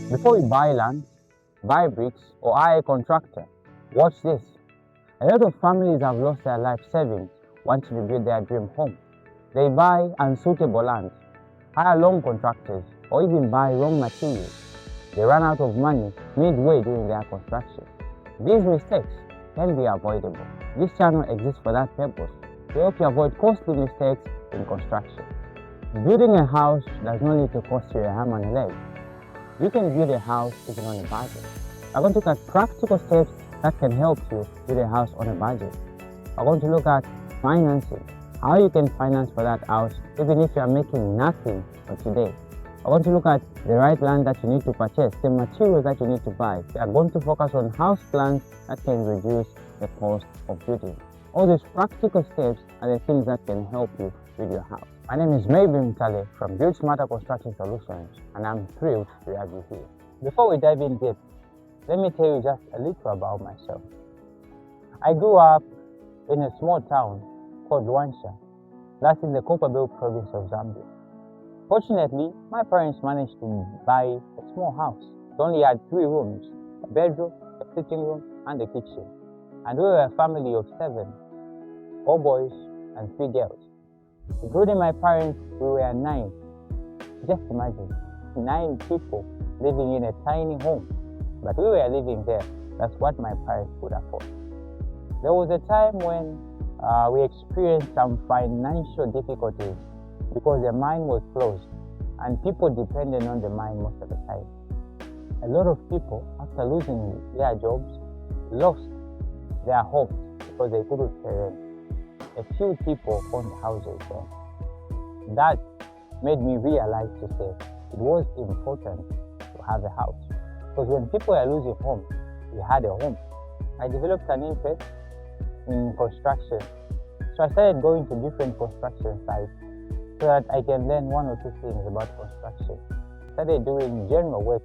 Before you buy land, buy bricks, or hire a contractor, watch this. A lot of families have lost their life savings wanting to build their dream home. They buy unsuitable land, hire loan contractors, or even buy wrong materials. They run out of money midway during their construction. These mistakes can be avoidable. This channel exists for that purpose, to help you avoid costly mistakes in construction. Building a house does not need to cost you a arm and a leg. You can build a house even on a budget. I'm going to look at practical steps that can help you build a house on a budget. I'm going to look at financing, how you can finance for that house even if you are making nothing for today. I'm going to look at the right land that you need to purchase, the materials that you need to buy. We are going to focus on house plans that can reduce the cost of building. All these practical steps are the things that can help you build your house. My name is Mtale from BuildSmarter Construction Solutions, and I'm thrilled to have you here. Before we dive in deep, let me tell you just a little about myself. I grew up in a small town called Luanshya, that's in the Copperbelt province of Zambia. Fortunately, my parents managed to buy a small house. It only had 3 rooms, a bedroom, a sitting room, and a kitchen. And we were a family of 7, 4 boys and 3 girls. Including my parents, we were 9. Just imagine, 9 people living in a tiny home. But we were living there. That's what my parents could afford. There was a time when we experienced some financial difficulties because the mine was closed and people depended on the mine most of the time. A lot of people, after losing their jobs, lost their homes because they couldn't pay rent. A few people owned houses there. That made me realize to say it was important to have a house. Because when people are losing homes, we had a home. I developed an interest in construction. So I started going to different construction sites so that I can learn 1 or 2 things about construction. I started doing general work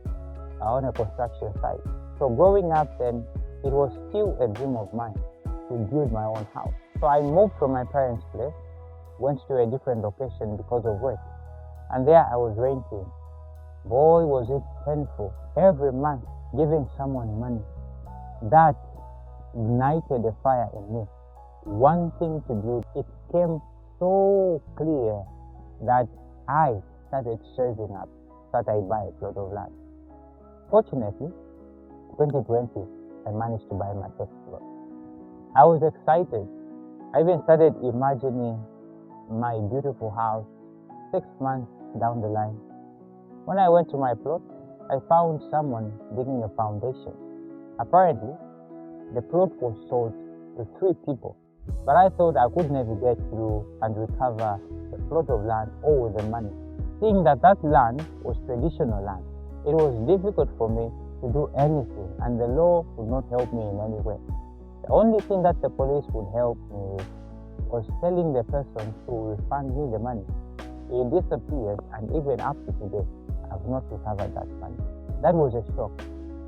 on a construction site. So growing up then, it was still a dream of mine to build my own house. So I moved from my parents' place, went to a different location because of work. And there I was renting. Boy, was it painful. Every month, giving someone money. That ignited a fire in me. Wanting to build. It came so clear that I started saving up so that I buy a plot of land. Fortunately, 2020, I managed to buy my first plot. I was excited. I even started imagining my beautiful house 6 months down the line. When I went to my plot, I found someone digging a foundation. Apparently, the plot was sold to 3 people, but I thought I could navigate through and recover the plot of land all with the money. Seeing that land was traditional land, it was difficult for me to do anything, and the law would not help me in any way. The only thing that the police would help me with was telling the person to refund me the money. He disappeared, and even up to today, I have not recovered that money. That was a shock,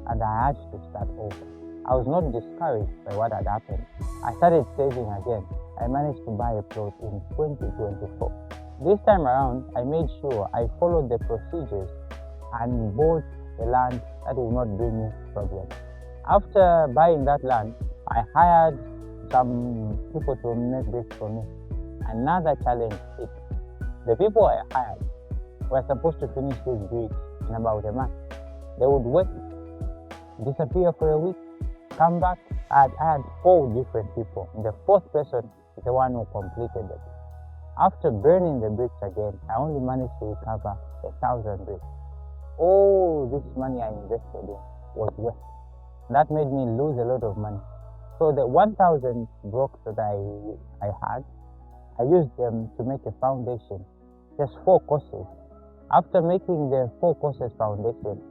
and I had to start over. I was not discouraged by what had happened. I started saving again. I managed to buy a plot in 2024. This time around, I made sure I followed the procedures and bought a land that would not bring me problems. After buying that land, I hired some people to make bricks for me. Another challenge hit. The people I hired were supposed to finish these bricks in about a month. They would wait, disappear for a week, come back. I had 4 different people. The 4th person is the one who completed it. After burning the bricks again, I only managed to recover 1,000 bricks. All this money I invested in was waste. That made me lose a lot of money. So the 1,000 blocks that I had, I used them to make a foundation, just 4 courses. After making the 4 courses foundation,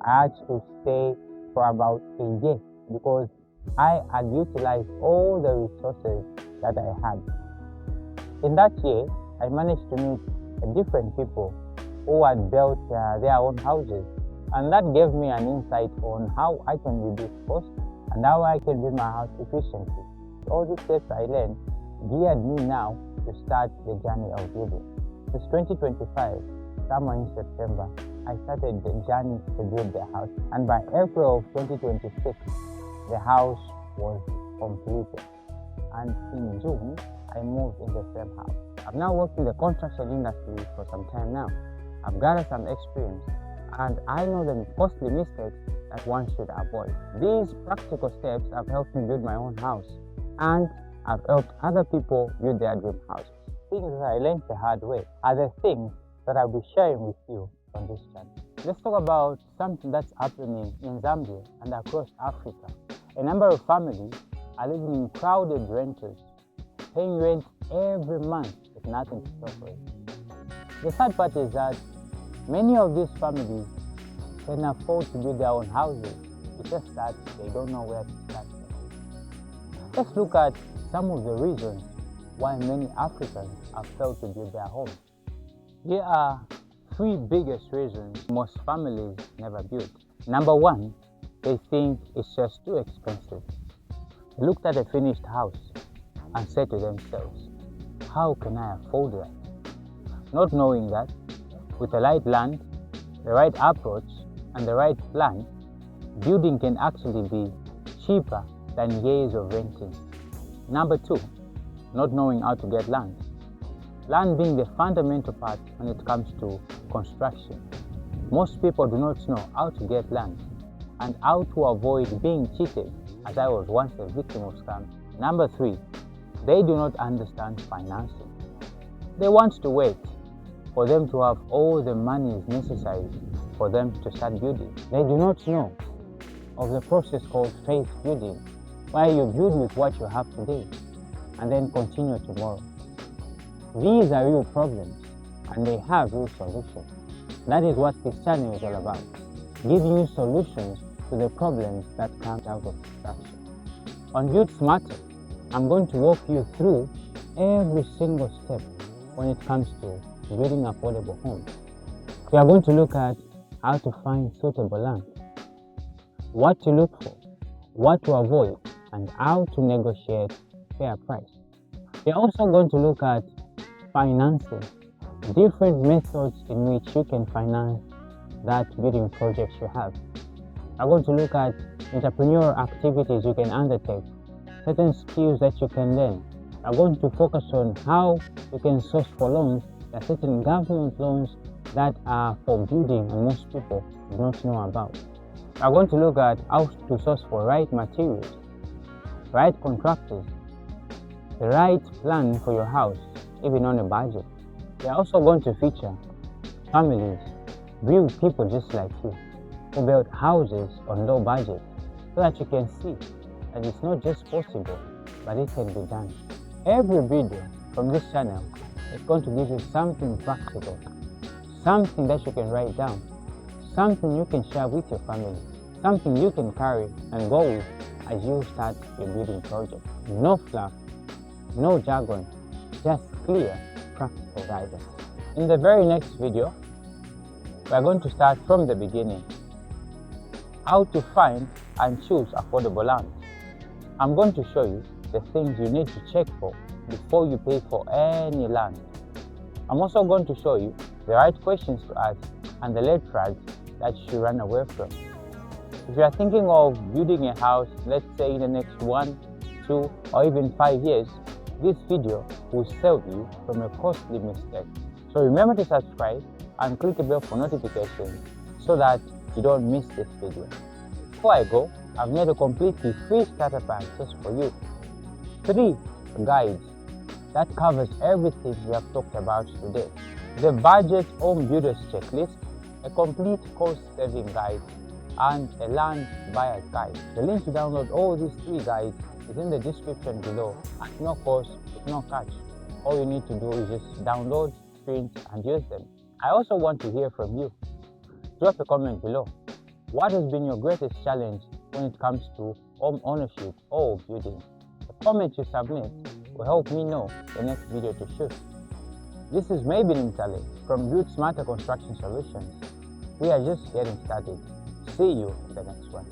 I had to stay for about a year because I had utilized all the resources that I had. In that year, I managed to meet different people who had built their own houses, and that gave me an insight on how I can reduce costs and how I can build my house efficiently. All these steps I learned geared me now to start the journey of building. Since 2025, somewhere in September, I started the journey to build the house, and by April of 2026, the house was completed. And in June, I moved in the same house. I've now worked in the construction industry for some time now. I've gathered some experience, and I know the costly mistakes that one should avoid. These practical steps have helped me build my own house, and I've helped other people build their dream houses. Things that I learned the hard way are the things that I'll be sharing with you on this channel. Let's talk about something that's happening in Zambia and across Africa. A number of families are living in crowded rentals, paying rent every month with nothing to show for it. The sad part is that many of these families can afford to build their own houses. It's just that they don't know where to start. Let's look at some of the reasons why many Africans have failed to build their homes. Here are 3 biggest reasons most families never build. Number 1, they think it's just too expensive. They looked at a finished house and said to themselves, how can I afford that? Not knowing that with the right land, the right approach, and the right plan, building can actually be cheaper than years of renting. Number 2, not knowing how to get land. Land being the fundamental part when it comes to construction. Most people do not know how to get land and how to avoid being cheated, as I was once a victim of scam. Number 3, they do not understand financing. They want to wait for them to have all the money necessary for them to start building. They do not know of the process called faith building, where you build with what you have today and then continue tomorrow. These are real problems and they have real solutions. That is what this channel is all about, giving you solutions to the problems that come out of construction. On BuildSmarter, I'm going to walk you through every single step when it comes to building affordable homes. We are going to look at how to find suitable land, what to look for, what to avoid, and how to negotiate fair price. We are also going to look at financing, different methods in which you can finance that building projects you have. We are going to look at entrepreneurial activities you can undertake, certain skills that you can learn. We are going to focus on how you can source for loans. There are certain government loans that are for building and most people do not know about. We are going to look at how to source for right materials, right contractors, the right plan for your house, even on a budget. We are also going to feature families, real people just like you, who build houses on low budget, so that you can see that it's not just possible, but it can be done. Every video from this channel is going to give you something practical, something that you can write down, something you can share with your family, something you can carry and go with as you start your building project. No fluff, no jargon, just clear, practical guidance. In the very next video, we are going to start from the beginning. How to find and choose affordable land. I'm going to show you the things you need to check for before you pay for any land. I'm also going to show you the right questions to ask and the red flags that you should run away from. If you are thinking of building a house, let's say in the next 1, 2, or even 5 years, this video will save you from a costly mistake. So remember to subscribe and click the bell for notifications so that you don't miss this video. Before I go, I've made a completely free starter pack just for you. 3 guides that covers everything we have talked about today. The Budget Home Builders Checklist, a complete cost-saving guide, and a land buyer's guide. The link to download all these 3 guides is in the description below at no cost, with no catch. All you need to do is just download, print, and use them. I also want to hear from you. Drop a comment below. What has been your greatest challenge when it comes to home ownership or building? The comment you submit will help me know the next video to shoot. This is Maybe Nimtale from BuildSmarter Construction Solutions. We are just getting started. See you in the next one.